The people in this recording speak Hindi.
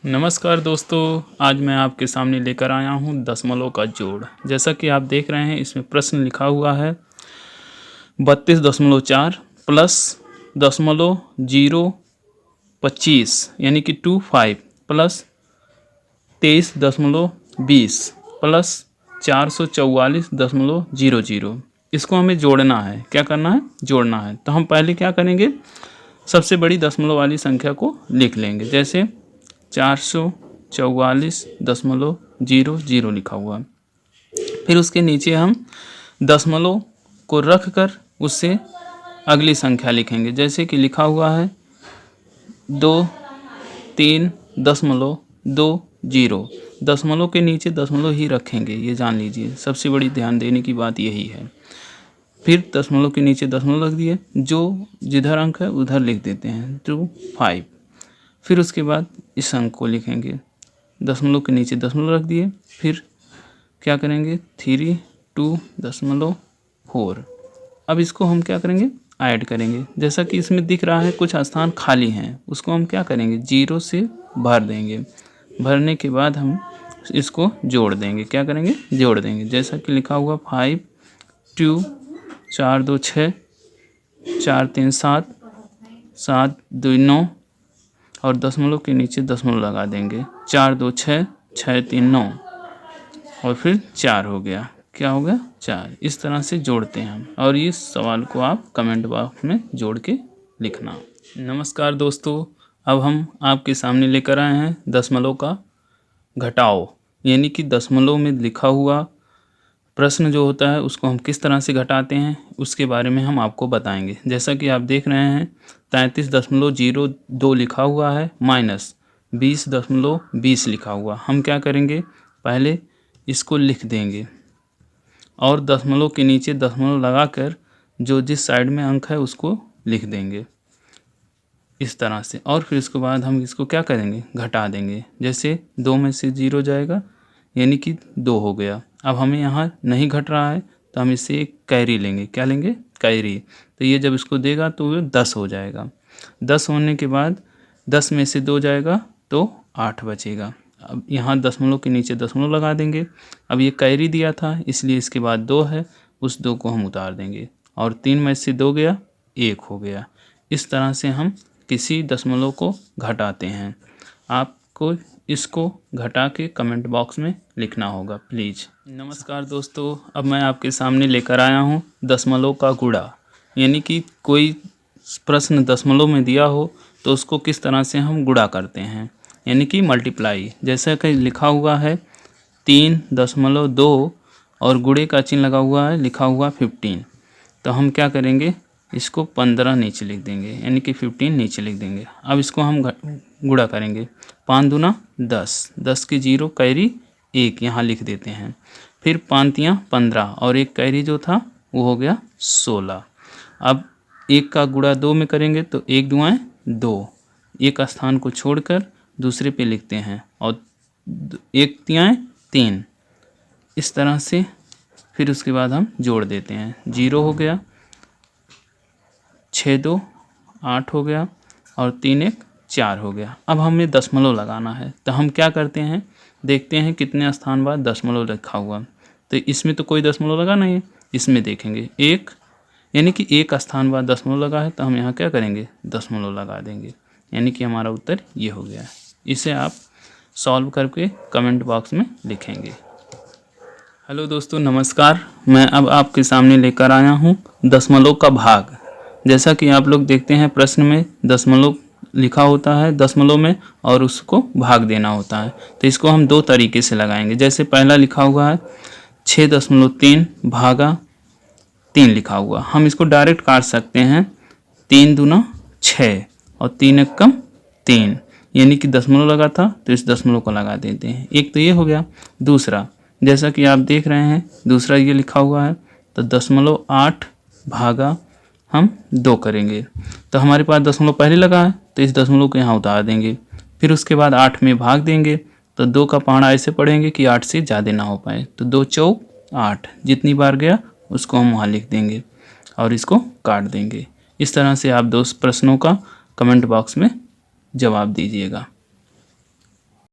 नमस्कार दोस्तों, आज मैं आपके सामने लेकर आया हूं दशमलव का जोड़। जैसा कि आप देख रहे हैं इसमें प्रश्न लिखा हुआ है 32.4 प्लस 0.25 यानी कि 25 प्लस 23.20 प्लस 444.00। इसको हमें जोड़ना है। क्या करना है? जोड़ना है। तो हम पहले क्या करेंगे, सबसे बड़ी दशमलव वाली संख्या को लिख लेंगे। जैसे 444.00 लिखा हुआ। फिर उसके नीचे हम दशमलव को रख कर उससे अगली संख्या लिखेंगे। जैसे कि लिखा हुआ है 23.20। दशमलव के नीचे दशमलव ही रखेंगे, ये जान लीजिए। सबसे बड़ी ध्यान देने की बात यही है। फिर दशमलव के नीचे दशमलव रख दिए, जो जिधर अंक है उधर लिख देते हैं 25। फिर उसके बाद इस अंक को लिखेंगे, दशमलव के नीचे दशमलव रख दिए। फिर क्या करेंगे 32.4। अब इसको हम क्या करेंगे, ऐड करेंगे। जैसा कि इसमें दिख रहा है कुछ स्थान खाली हैं, उसको हम क्या करेंगे 0 से भर देंगे। भरने के बाद हम इसको जोड़ देंगे। क्या करेंगे? जोड़ देंगे। जैसा कि लिखा हुआ 5 2 4 2 6 4 3 7 7 2 9 और दशमलव के नीचे दशमलव लगा देंगे। 4 2 6 6 3 9 और फिर 4 हो गया। क्या हो गया? 4। इस तरह से जोड़ते हैं हम। और इस सवाल को आप कमेंट बॉक्स में जोड़ के लिखना। नमस्कार दोस्तों, अब हम आपके सामने लेकर आए हैं दशमलव का घटाव, यानी कि दशमलव में लिखा हुआ प्रश्न जो होता है उसको हम किस तरह से घटाते हैं उसके बारे में हम आपको बताएंगे। जैसा कि आप देख रहे हैं 33.02 लिखा हुआ है माइनस 20.20 लिखा हुआ। हम क्या करेंगे, पहले इसको लिख देंगे और दशमलव के नीचे दशमलव लगाकर जो जिस साइड में अंक है उसको लिख देंगे इस तरह से। और फिर उसके बाद हम इसको क्या करेंगे, घटा देंगे। जैसे 2 में से 0 जाएगा यानी कि 2 हो गया। अब हमें यहाँ नहीं घट रहा है तो हम इससे एक कैरी लेंगे। क्या लेंगे? कैरी। तो ये जब इसको देगा तो ये 10 हो जाएगा। 10 होने के बाद 10 में से 2 जाएगा तो 8 बचेगा। अब यहाँ दशमलव के नीचे दशमलव लगा देंगे। अब ये कैरी दिया था इसलिए इसके बाद 2 है, उस 2 को हम उतार देंगे और 3 में से 2 गया, 1 हो गया। इस तरह से हम किसी दशमलव को घटाते हैं। आपको इसको घटा के कमेंट बॉक्स में लिखना होगा प्लीज़। नमस्कार दोस्तों, अब मैं आपके सामने लेकर आया हूँ दशमलव का गुणा, यानी कि कोई प्रश्न दशमलव में दिया हो तो उसको किस तरह से हम गुणा करते हैं, यानी कि मल्टीप्लाई। जैसा कि लिखा हुआ है 3.2 और गुणे का चिन्ह लगा हुआ है, लिखा हुआ 15। तो हम क्या करेंगे, इसको 15 नीचे लिख देंगे, यानी कि 15 नीचे लिख देंगे। अब इसको हम गुणा करेंगे। 5 दूना 10, 10 की 0 कैरी 1 यहाँ लिख देते हैं। फिर 5 तियाँ 15 और एक कैरी जो था वो हो गया 16। अब 1 का गुणा 2 में करेंगे तो 1 दुआएँ 2, एक स्थान को छोड़कर दूसरे पे लिखते हैं और 1 तियाँ 3। इस तरह से फिर उसके बाद हम जोड़ देते हैं। 0 हो गया, 6 2 8 हो गया और 3 1 4 हो गया। अब हमें दशमलव लगाना है तो हम क्या करते हैं, देखते हैं कितने स्थान बाद दशमलव लिखा हुआ। तो इसमें तो कोई दशमलव लगा नहीं है, इसमें देखेंगे 1, यानी कि 1 स्थान बाद दशमलव लगा है तो हम यहाँ क्या करेंगे, दशमलव लगा देंगे, यानी कि हमारा उत्तर ये हो गया। इसे आप सॉल्व करके कमेंट बॉक्स में लिखेंगे। हेलो दोस्तों, नमस्कार। मैं अब आपके सामने लेकर आया हूँ दशमलव का भाग। जैसा कि आप लोग देखते हैं प्रश्न में दशमलव लिखा होता है दशमलव में और उसको भाग देना होता है। तो इसको हम 2 तरीके से लगाएंगे। जैसे पहला लिखा हुआ है 6.3 भागा 3 लिखा हुआ, हम इसको डायरेक्ट काट सकते हैं। 3 दूना 6 और 3 एक कम 3, यानी कि दशमलव लगा था तो इस दशमलव को लगा देते हैं। एक तो ये हो गया। दूसरा, जैसा कि आप देख रहे हैं दूसरा ये लिखा हुआ है तो 0.8 भागा हम 2 करेंगे। तो हमारे पास दशमलव पहले लगा है तो इस दशमलव को यहाँ उतार देंगे। फिर उसके बाद 8 में भाग देंगे तो 2 का पहाड़ा ऐसे पढ़ेंगे कि 8 से ज़्यादा ना हो पाए। तो 2 चौक 8, जितनी बार गया उसको हम वहाँ लिख देंगे और इसको काट देंगे। इस तरह से आप 2 प्रश्नों का कमेंट बॉक्स में जवाब दीजिएगा।